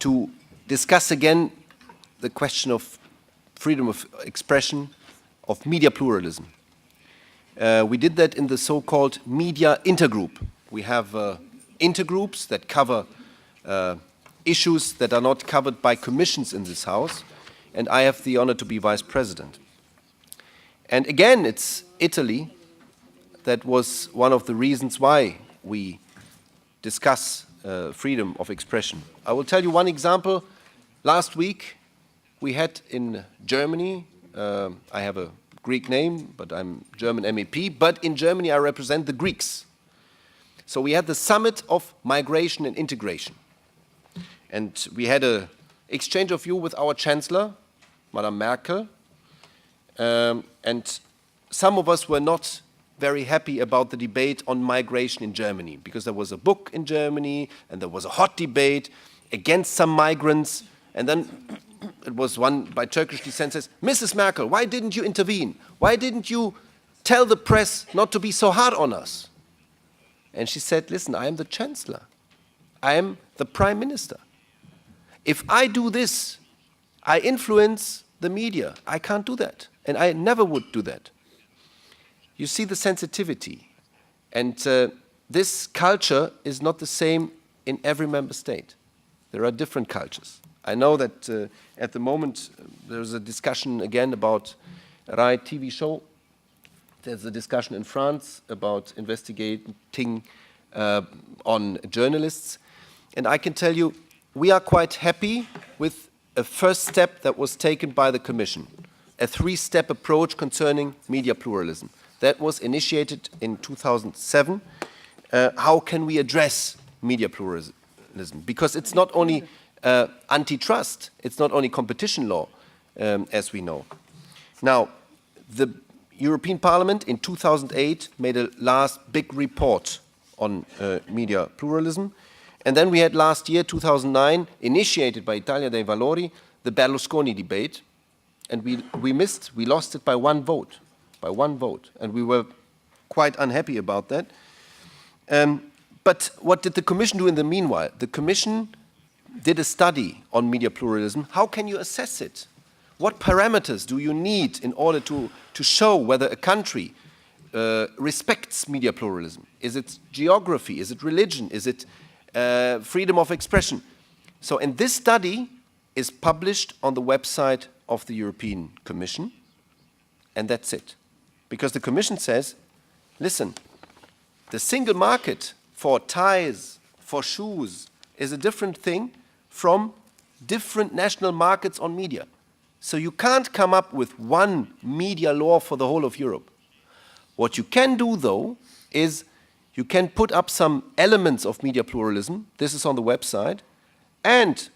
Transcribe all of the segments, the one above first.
to discuss again the question of freedom of expression, of media pluralism. We did that in the so-called media intergroup. We have intergroups that cover issues that are not covered by commissions in this House, and I have the honor to be vice president. And again, it's Italy that was one of the reasons why we discuss freedom of expression. I will tell you one example. Last week, we had in Germany, I have a Greek name, but I'm German MEP, but in Germany I represent the Greeks. So we had the summit of migration and integration. And we had an exchange of view with our Chancellor, Madame Merkel, and some of us were not very happy about the debate on migration in Germany, because there was a book in Germany, and there was a hot debate against some migrants, and then it was one by Turkish descent says, Mrs. Merkel, why didn't you intervene? Why didn't you tell the press not to be so hard on us? And she said, listen, I am the Chancellor. I am the Prime Minister. If I do this, I influence the media. I can't do that, and I never would do that. You see the sensitivity, and this culture is not the same in every member state. There are different cultures. I know that at the moment there's a discussion again about a Rai TV show. There's a discussion in France about investigating on journalists. And I can tell you, we are quite happy with a first step that was taken by the Commission, a three-step approach concerning media pluralism. That was initiated in 2007. How can we address media pluralism? Because it's not only antitrust, it's not only competition law, as we know. Now, the European Parliament in 2008 made a last big report on media pluralism. And then we had last year, 2009, initiated by Italia dei Valori, the Berlusconi debate. And we lost it by one vote. And we were quite unhappy about that. But what did the Commission do in the meanwhile? The Commission did a study on media pluralism. How can you assess it? What parameters do you need in order to show whether a country respects media pluralism? Is it geography? Is it religion? Is it freedom of expression? So, and this study is published on the website of the European Commission, and that's it. Because the Commission says, listen, the single market for ties, for shoes, is a different thing from different national markets on media. So you can't come up with one media law for the whole of Europe. What you can do, though, is you can put up some elements of media pluralism. This is on the website. And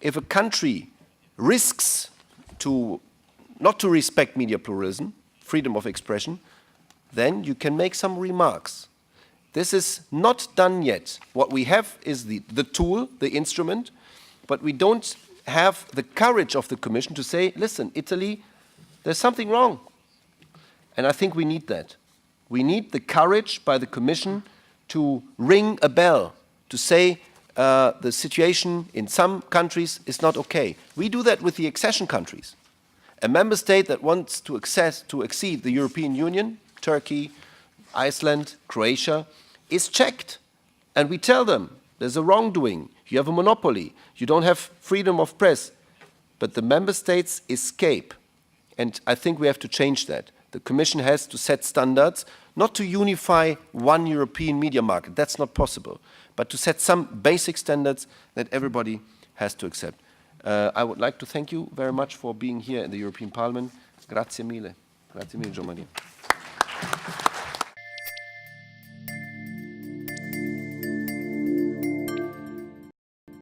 if a country risks not to respect media pluralism, freedom of expression, then you can make some remarks. This is not done yet. What we have is the tool, the instrument, but we don't have the courage of the Commission to say, listen, Italy, there's something wrong. And I think we need that. We need the courage by the Commission to ring a bell, to say the situation in some countries is not okay. We do that with the accession countries. A member state that wants to exceed the European Union, Turkey, Iceland, Croatia, is checked. And we tell them, there's a wrongdoing, you have a monopoly, you don't have freedom of press. But the member states escape. And I think we have to change that. The Commission has to set standards, not to unify one European media market, that's not possible, but to set some basic standards that everybody has to accept. I would like to thank you very much for being here in the European Parliament. Grazie mille. Grazie mille, Giommaria.